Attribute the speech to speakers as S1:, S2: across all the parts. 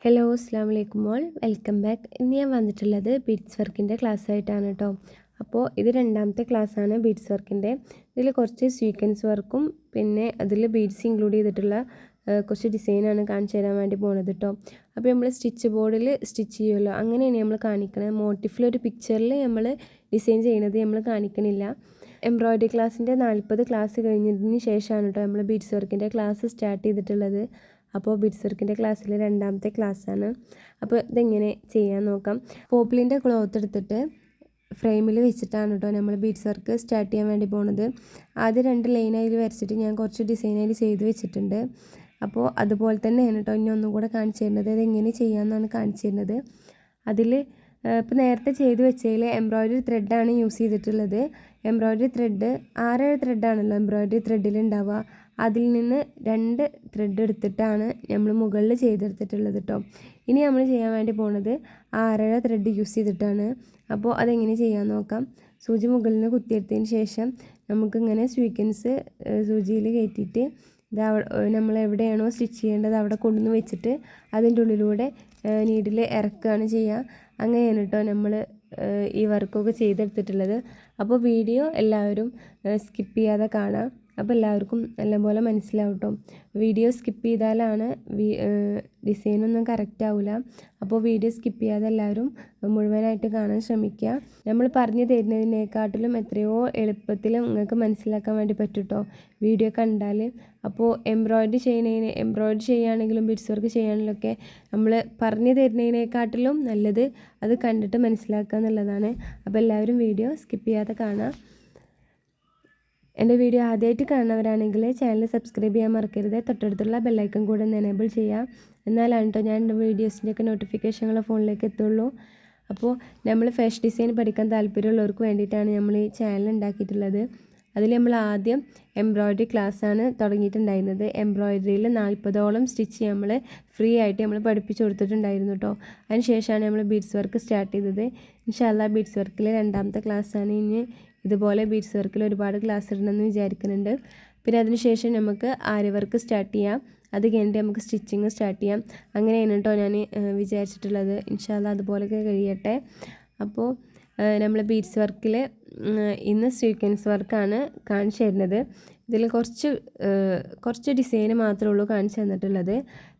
S1: Hello അസ്സാം വലൈക്കും all welcome back. ഇന്ന് ഞാൻ വന്നിട്ടുള്ളത് ബീഡ്സ് വർക്കിൻ്റെ ക്ലാസ് ആയിട്ടാണ് കേട്ടോ. അപ്പോൾ ഇത് രണ്ടാമത്തെ ക്ലാസ്സാണ് ബീഡ്സ് വർക്കിൻ്റെ. ഇതിൽ കുറച്ച് സ്വീക്വൻസ് വർക്കും പിന്നെ അതിൽ ബീഡ്സ് ഇൻക്ലൂഡ് ചെയ്തിട്ടുള്ള കുറച്ച് ഡിസൈനാണ് കാണിച്ചു തരാൻ വേണ്ടി പോകുന്നത് കേട്ടോ. അപ്പോൾ നമ്മൾ സ്റ്റിച്ച് ബോർഡിൽ സ്റ്റിച്ച് ചെയ്യുമല്ലോ, അങ്ങനെയാണ് നമ്മൾ കാണിക്കുന്നത്. മോട്ടിഫിലൊരു പിക്ചറിൽ നമ്മൾ ഡിസൈൻ ചെയ്യുന്നത് നമ്മൾ കാണിക്കണില്ല. എംബ്രോയ്ഡറി ക്ലാസ്സിൻ്റെ 40 ക്ലാസ് കഴിഞ്ഞതിന് ശേഷമാണ് കേട്ടോ നമ്മൾ ബീഡ്സ് വർക്കിൻ്റെ ക്ലാസ് സ്റ്റാർട്ട് ചെയ്തിട്ടുള്ളത്. അപ്പോൾ ബീഡ്സ് വർക്കിൻ്റെ ക്ലാസ്സിൽ രണ്ടാമത്തെ ക്ലാസ്സാണ്. അപ്പോൾ ഇതെങ്ങനെ ചെയ്യാൻ നോക്കാം. പോപ്പിളിൻ്റെ ക്ലോത്ത് എടുത്തിട്ട് ഫ്രെയിമിൽ വെച്ചിട്ടാണ് കേട്ടോ നമ്മൾ ബീഡ്സ് വർക്ക് സ്റ്റാർട്ട് ചെയ്യാൻ വേണ്ടി പോകുന്നത്. ആദ്യം 2 ലൈനായി വരച്ചിട്ട് ഞാൻ കുറച്ച് ഡിസൈനായി ചെയ്ത് വെച്ചിട്ടുണ്ട്. അപ്പോൾ അതുപോലെ തന്നെയാണ് കേട്ടോ ഇനി ഒന്നും കൂടെ കാണിച്ചു തരുന്നത്. ഇതെങ്ങനെ ചെയ്യാമെന്നാണ് കാണിച്ചു തരുന്നത്. അതിൽ ഇപ്പോൾ നേരത്തെ ചെയ്ത് വെച്ചതിൽ എംബ്രോയ്ഡറി ത്രെഡാണ് യൂസ് ചെയ്തിട്ടുള്ളത്. എംബ്രോയ്ഡറി ത്രെഡ് 6 ത്രെഡാണല്ലോ എംബ്രോയ്ഡറി ത്രെഡിൽ ഉണ്ടാവുക. അതിൽ നിന്ന് 2 ത്രെഡ് എടുത്തിട്ടാണ് നമ്മൾ മുകളിൽ ചെയ്തെടുത്തിട്ടുള്ളത് കേട്ടോ. ഇനി നമ്മൾ ചെയ്യാൻ വേണ്ടി പോകുന്നത് 6 ത്രെഡ് യൂസ് ചെയ്തിട്ടാണ്. അപ്പോൾ അതെങ്ങനെ ചെയ്യാൻ നോക്കാം. സൂചി മുകളിൽ നിന്ന് കുത്തിയെടുത്തതിന് ശേഷം നമുക്കിങ്ങനെ സ്വീക്വൻസ് സൂചിയിൽ കയറ്റിയിട്ട് നമ്മൾ എവിടെയാണോ സ്റ്റിച്ച് ചെയ്യേണ്ടത് അവിടെ കൊണ്ടുവന്ന് വെച്ചിട്ട് അതിൻ്റെ ഉള്ളിലൂടെ നീഡിൽ ഇറക്കുകയാണ് ചെയ്യുക. അങ്ങനെയാണ് കേട്ടോ നമ്മൾ ഈ വർക്കൊക്കെ ചെയ്തെടുത്തിട്ടുള്ളത്. അപ്പോൾ വീഡിയോ എല്ലാവരും സ്കിപ്പ് ചെയ്യാതെ കാണാം. അപ്പോൾ എല്ലാവർക്കും നല്ലപോലെ മനസ്സിലാവും കേട്ടോ. വീഡിയോ സ്കിപ്പ് ചെയ്താലാണ് ഡിസൈനൊന്നും കറക്റ്റ് ആവില്ല. അപ്പോൾ വീഡിയോ സ്കിപ്പ് ചെയ്യാതെ എല്ലാവരും മുഴുവനായിട്ട് കാണാൻ ശ്രമിക്കുക. നമ്മൾ പറഞ്ഞു തരുന്നതിനേക്കാട്ടിലും എത്രയോ എളുപ്പത്തിൽ നിങ്ങൾക്ക് മനസ്സിലാക്കാൻ വേണ്ടി പറ്റും കേട്ടോ വീഡിയോ കണ്ടാൽ. അപ്പോൾ എംബ്രോയ്ഡറി ചെയ്യുകയാണെങ്കിലും ബീഡ്സ് വർക്ക് ചെയ്യുകയാണെങ്കിലൊക്കെ നമ്മൾ പറഞ്ഞു തരുന്നതിനേക്കാട്ടിലും നല്ലത് അത് കണ്ടിട്ട് മനസ്സിലാക്കുക എന്നുള്ളതാണ്. അപ്പോൾ എല്ലാവരും വീഡിയോ സ്കിപ്പ് ചെയ്യാതെ കാണാം. എൻ്റെ വീഡിയോ ആദ്യമായിട്ട് കാണുന്നവരാണെങ്കിൽ ചാനൽ സബ്സ്ക്രൈബ് ചെയ്യാൻ മറക്കരുത്. തൊട്ടടുത്തുള്ള ബെല്ലൈക്കൺ കൂടെ ഒന്ന് എനേബിൾ ചെയ്യാം. എന്നാലാണ് കേട്ടോ ഞാൻ എൻ്റെ വീഡിയോസിൻ്റെയൊക്കെ നോട്ടിഫിക്കേഷനുകൾ ഫോണിലേക്ക് എത്തുള്ളൂ. അപ്പോൾ നമ്മൾ ഫാഷൻ ഡിസൈൻ പഠിക്കാൻ താല്പര്യമുള്ളവർക്ക് വേണ്ടിയിട്ടാണ് നമ്മൾ ഈ ചാനൽ ഉണ്ടാക്കിയിട്ടുള്ളത്. അതിൽ നമ്മൾ ആദ്യം എംബ്രോയ്ഡറി ക്ലാസ്സാണ് തുടങ്ങിയിട്ടുണ്ടായിരുന്നത്. എംബ്രോയ്ഡറിയിൽ 40ഓളം സ്റ്റിച്ച് നമ്മൾ ഫ്രീ ആയിട്ട് നമ്മൾ പഠിപ്പിച്ച് കൊടുത്തിട്ടുണ്ടായിരുന്നു കേട്ടോ. അതിന് ശേഷമാണ് നമ്മൾ ബീഡ്സ് വർക്ക് സ്റ്റാർട്ട് ചെയ്തത്. ഇൻഷാ അല്ലാഹ് ബീഡ്സ് വർക്കിൽ രണ്ടാമത്തെ ക്ലാസ്സാണ്. ഇനി ഇതുപോലെ ബീഡ്സ് വർക്കിൽ ഒരുപാട് ക്ലാസ് ഇടണമെന്ന് വിചാരിക്കുന്നുണ്ട്. പിന്നെ അതിന് ശേഷം നമുക്ക് ആരി വർക്ക് സ്റ്റാർട്ട് ചെയ്യാം. അത് കഴിഞ്ഞിട്ട് നമുക്ക് സ്റ്റിച്ചിങ് സ്റ്റാർട്ട് ചെയ്യാം. അങ്ങനെയാണ് കേട്ടോ ഞാൻ വിചാരിച്ചിട്ടുള്ളത്. ഇൻഷാ അല്ലാഹ് അതുപോലെയൊക്കെ കഴിയട്ടെ. അപ്പോൾ നമ്മൾ ബീഡ്സ് വർക്കിൽ ഇന്ന് സ്വീക്വൻസ് വർക്കാണ് കാണിച്ചു തരുന്നത്. ഇതിൽ കുറച്ച് ഡിസൈന് മാത്രമേ ഉള്ളൂ കാണിച്ചു തന്നിട്ടുള്ളത്.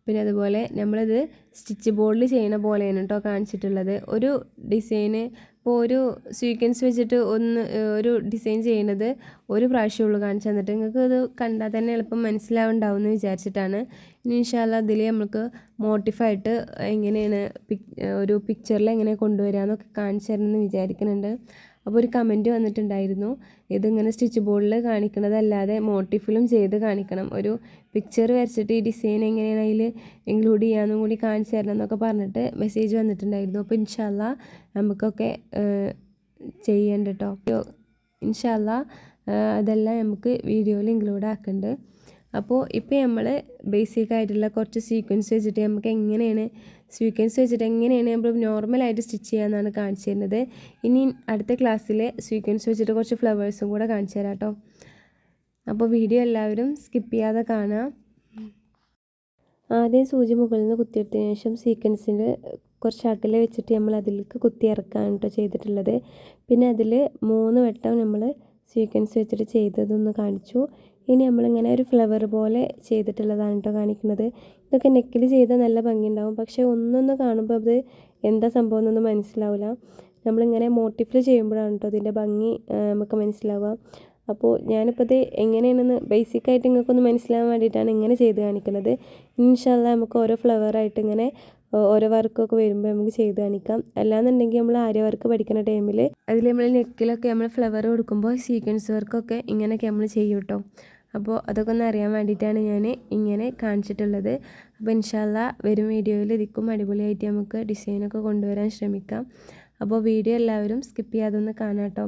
S1: പിന്നെ അതുപോലെ നമ്മളിത് സ്റ്റിച്ച് ബോർഡിൽ ചെയ്യുന്ന പോലെയാണ് കേട്ടോ കാണിച്ചിട്ടുള്ളത്. ഒരു ഡിസൈന് ഇപ്പോൾ ഒരു സ്വീക്വൻസ് വെച്ചിട്ട് ഒരു ഡിസൈൻ ചെയ്യുന്നത് ഒരു പ്രാവശ്യമുള്ളൂ കാണിച്ചു തന്നിട്ട്. നിങ്ങൾക്ക് ഇത് കണ്ടാൽ തന്നെ എളുപ്പം മനസ്സിലാവുണ്ടാവും എന്ന് വിചാരിച്ചിട്ടാണ്. ഇനി ഇൻഷാ അല്ലാഹ് ഇതിൽ നമുക്ക് മോട്ടിഫായിട്ട് എങ്ങനെയാണ് ഒരു പിക്ചറിൽ എങ്ങനെ കൊണ്ടുവരിക എന്നൊക്കെ കാണിച്ചു തരണമെന്ന് വിചാരിക്കുന്നുണ്ട്. അപ്പോൾ ഒരു കമൻറ്റ് വന്നിട്ടുണ്ടായിരുന്നു, ഇതിങ്ങനെ സ്റ്റിച്ച് ബോർഡിൽ കാണിക്കണതല്ലാതെ മോട്ടിഫിലും ചെയ്ത് കാണിക്കണം, ഒരു പിക്ചർ വരച്ചിട്ട് ഈ ഡിസൈൻ എങ്ങനെയാണ് അതിൽ ഇൻക്ലൂഡ് ചെയ്യാമെന്നും കൂടി കാണിച്ചു തരണം എന്നൊക്കെ പറഞ്ഞിട്ട് മെസ്സേജ് വന്നിട്ടുണ്ടായിരുന്നു. അപ്പോൾ ഇൻഷാ അല്ലാഹ് നമുക്കൊക്കെ ചെയ്യണ്ട കേട്ടോ. ഇൻഷാ അല്ലാഹ് അതെല്ലാം നമുക്ക് വീഡിയോയിൽ ഇൻക്ലൂഡ് ആക്കുന്നുണ്ട്. അപ്പോൾ ഇപ്പോൾ നമ്മൾ ബേസിക് ആയിട്ടുള്ള കുറച്ച് സീക്വൻസ് വെച്ചിട്ട് നമുക്ക് നമ്മൾ നോർമലായിട്ട് സ്റ്റിച്ച് ചെയ്യാമെന്നാണ് കാണിച്ചു തരുന്നത്. ഇനി അടുത്ത ക്ലാസ്സിൽ സീക്വൻസ് വെച്ചിട്ട് കുറച്ച് ഫ്ലവേഴ്സും കൂടെ കാണിച്ചു തരാം കേട്ടോ. അപ്പോൾ വീഡിയോ എല്ലാവരും സ്കിപ്പ് ചെയ്യാതെ കാണാം. ആദ്യം സൂചി മുകളിൽ നിന്ന് കുത്തിയെടുത്തതിന് ശേഷം സീക്വൻസിൻ്റെ കുറച്ച് അകലെ വെച്ചിട്ട് നമ്മൾ അതിലേക്ക് കുത്തി ഇറക്കാണ് കേട്ടോ ചെയ്തിട്ടുള്ളത്. പിന്നെ അതിൽ 3 വട്ടം നമ്മൾ സീക്വൻസ് വെച്ചിട്ട് ചെയ്തതൊന്ന് കാണിച്ചു. ഇനി നമ്മളിങ്ങനെ ഒരു ഫ്ലവർ പോലെ ചെയ്തിട്ടുള്ളതാണ് കേട്ടോ കാണിക്കുന്നത്. ഇതൊക്കെ നെക്കിൽ ചെയ്താൽ നല്ല ഭംഗിയുണ്ടാവും. പക്ഷേ ഒന്നൊന്ന് കാണുമ്പോൾ അത് എന്താ സംഭവം എന്നൊന്നും മനസ്സിലാവില്ല. നമ്മളിങ്ങനെ മോട്ടിഫിൽ ചെയ്യുമ്പോഴാണ് കേട്ടോ ഇതിൻ്റെ ഭംഗി നമുക്ക് മനസ്സിലാവുക. അപ്പോൾ ഞാനിപ്പോൾ ഇത് എങ്ങനെയാണെന്ന് ബേസിക്കായിട്ട് നിങ്ങൾക്കൊന്ന് മനസ്സിലാവാൻ വേണ്ടിയിട്ടാണ് ഇങ്ങനെ ചെയ്ത് കാണിക്കുന്നത്. ഇൻഷാ അല്ലാഹ് നമുക്ക് ഓരോ ഫ്ലവറായിട്ട് ഇങ്ങനെ ഓരോ വർക്കൊക്കെ വരുമ്പോൾ നമുക്ക് ചെയ്ത് കാണിക്കാം. അല്ലാന്നുണ്ടെങ്കിൽ നമ്മൾ ആര്യ വർക്ക് പഠിക്കുന്ന ടൈമിൽ അതിൽ നമ്മൾ നെക്കിലൊക്കെ നമ്മൾ ഫ്ലവർ കൊടുക്കുമ്പോൾ സീക്വൻസ് വർക്കൊക്കെ ഇങ്ങനെയൊക്കെ നമ്മൾ ചെയ്യും കേട്ടോ. അപ്പോൾ അതൊക്കെ ഒന്ന് അറിയാൻ വേണ്ടിയിട്ടാണ് ഞാൻ ഇങ്ങനെ കാണിച്ചിട്ടുള്ളത്. അപ്പോൾ ഇൻഷാ അല്ലാഹ് വരും വീഡിയോയിൽ ഇതിക്കും അടിപൊളിയായിട്ട് നമുക്ക് ഡിസൈനൊക്കെ കൊണ്ടുവരാൻ ശ്രമിക്കാം. അപ്പോൾ വീഡിയോ എല്ലാവരും സ്കിപ്പ് ചെയ്യാതെ ഒന്ന് കാണാം കേട്ടോ.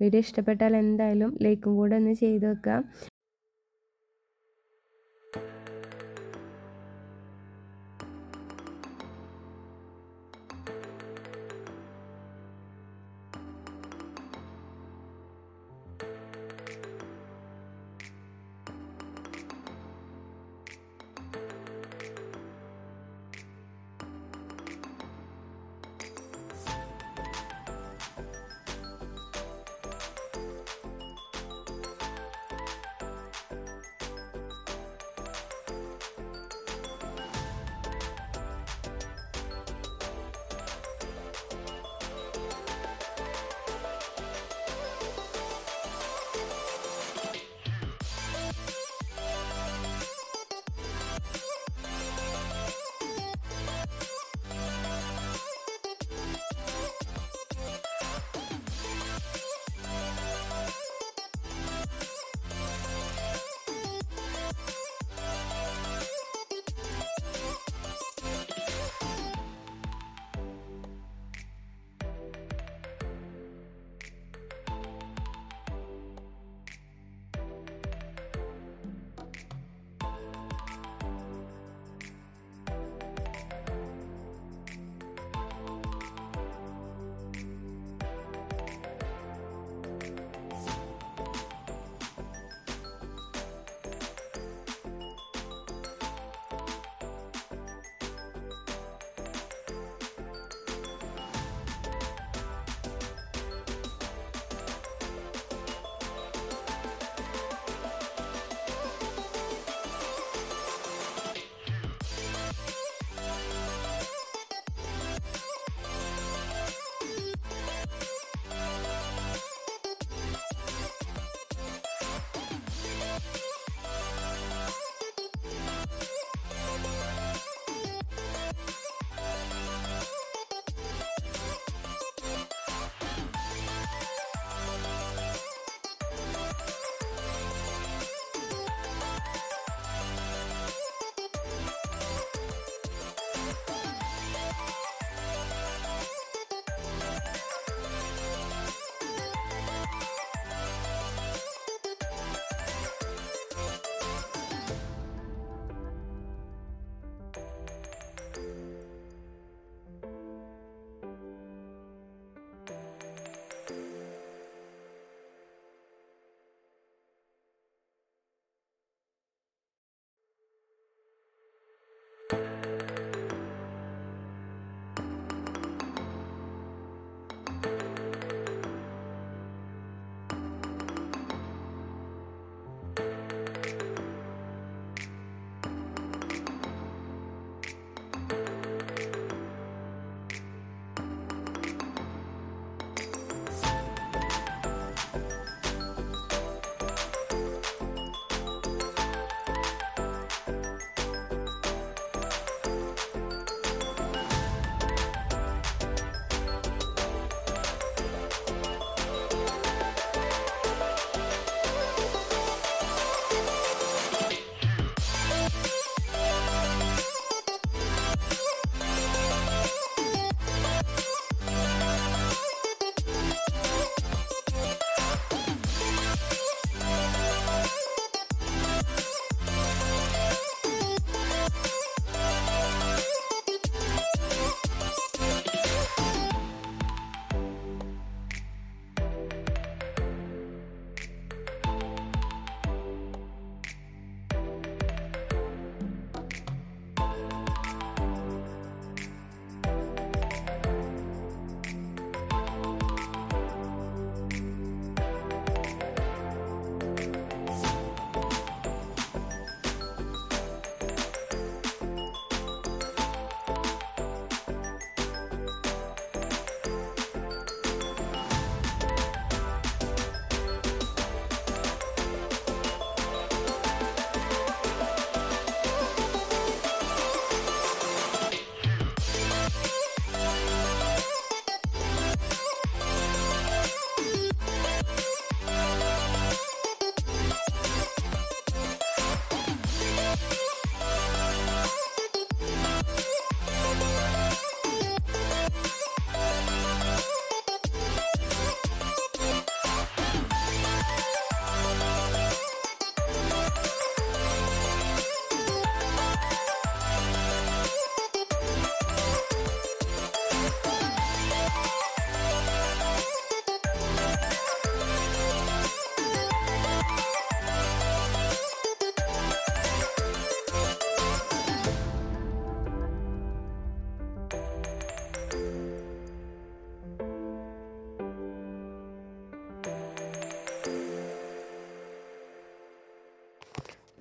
S1: വീഡിയോ ഇഷ്ടപ്പെട്ടാൽ എന്തായാലും ലൈക്കും കൂടെ ഒന്ന് ചെയ്ത് വെക്കാം.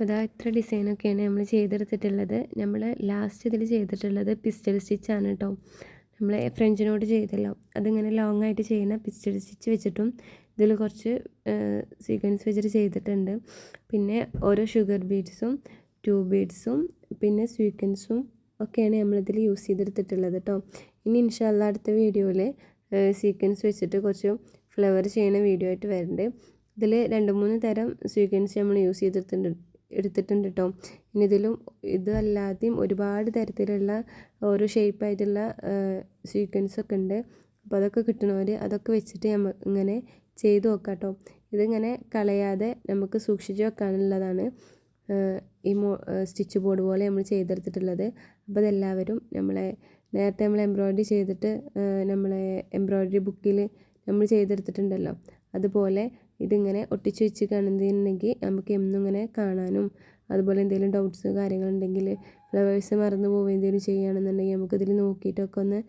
S1: അപ്പോൾ ഇതാ ഇത്ര ഡിസൈനൊക്കെയാണ് നമ്മൾ ചെയ്തെടുത്തിട്ടുള്ളത്. നമ്മൾ ലാസ്റ്റ് ഇതിൽ ചെയ്തിട്ടുള്ളത് പിസ്റ്റൽ സ്റ്റിച്ചാണ് കേട്ടോ. നമ്മൾ ഫ്രഞ്ച് നോട്ട് ചെയ്തല്ലോ, അതിങ്ങനെ ലോങ് ആയിട്ട് ചെയ്യുന്ന പിസ്റ്റൽ സ്റ്റിച്ച് വെച്ചിട്ടും ഇതിൽ കുറച്ച് സീക്വൻസ് വെച്ചിട്ട് ചെയ്തിട്ടുണ്ട്. പിന്നെ ഓരോ ഷുഗർ ബീഡ്സും ട്യൂബ് ബീഡ്സും പിന്നെ സ്വീക്വൻസും ഒക്കെയാണ് നമ്മളിതിൽ യൂസ് ചെയ്തെടുത്തിട്ടുള്ളത് കേട്ടോ. ഇനി ഇൻഷാ അല്ലാ അടുത്ത വീഡിയോയിൽ സീക്വൻസ് വെച്ചിട്ട് കുറച്ച് ഫ്ലവർ ചെയ്യുന്ന വീഡിയോ ആയിട്ട് വരുന്നുണ്ട്. ഇതിൽ 2-3 തരം സീക്വൻസ് നമ്മൾ യൂസ് എടുത്തിട്ടുണ്ട് കേട്ടോ. ഇനി ഇതിലും ഇതല്ലാതെയും ഒരുപാട് തരത്തിലുള്ള ഓരോ ഷേപ്പായിട്ടുള്ള സീക്വൻസൊക്കെ ഉണ്ട്. അപ്പോൾ അതൊക്കെ കിട്ടണവർ അതൊക്കെ വെച്ചിട്ട് ഇങ്ങനെ ചെയ്ത് നോക്കാം കേട്ടോ. ഇതിങ്ങനെ കളയാതെ നമുക്ക് സൂക്ഷിച്ച് വെക്കാനുള്ളതാണ് ഈ സ്റ്റിച്ച് ബോർഡ് പോലെ നമ്മൾ ചെയ്തെടുത്തിട്ടുള്ളത്. അപ്പോൾ അതെല്ലാവരും നേരത്തെ നമ്മൾ എംബ്രോയ്ഡറി ചെയ്തിട്ട് നമ്മളെ എംബ്രോയ്ഡറി ബുക്കിൽ നമ്മൾ ചെയ്തെടുത്തിട്ടുണ്ടല്ലോ, അതുപോലെ ഇതിങ്ങനെ ഒട്ടിച്ച് വെച്ച് കാണുന്നുണ്ടെങ്കിൽ നമുക്ക് എന്നും ഇങ്ങനെ കാണാനും, അതുപോലെ എന്തെങ്കിലും ഡൗട്ട്സ് കാര്യങ്ങളുണ്ടെങ്കിൽ ഫ്ലവേഴ്സ് മറന്നു പോകുക എന്തെങ്കിലും ചെയ്യുകയാണെന്നുണ്ടെങ്കിൽ നമുക്കിതിൽ നോക്കിയിട്ടൊക്കെ ഒന്ന്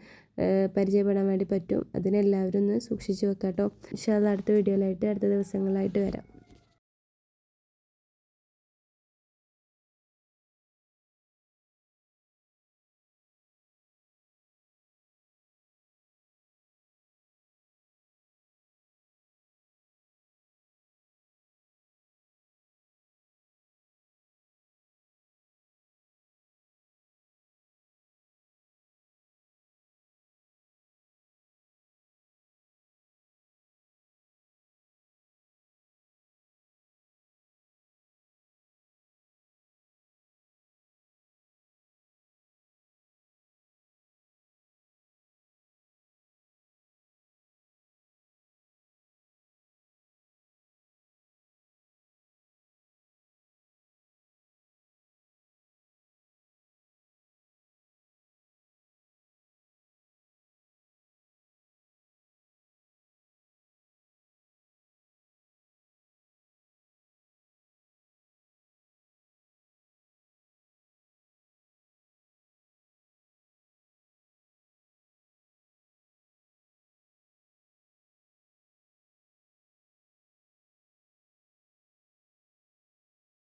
S1: പരിചയപ്പെടാൻ വേണ്ടി പറ്റും. അതിനെല്ലാവരും ഒന്ന് സൂക്ഷിച്ച് വെക്കാം കേട്ടോ. ഇൻഷാ അല്ലാ അടുത്ത വീഡിയോയിലായിട്ട് അടുത്ത ദിവസങ്ങളിലായിട്ട് വരാം.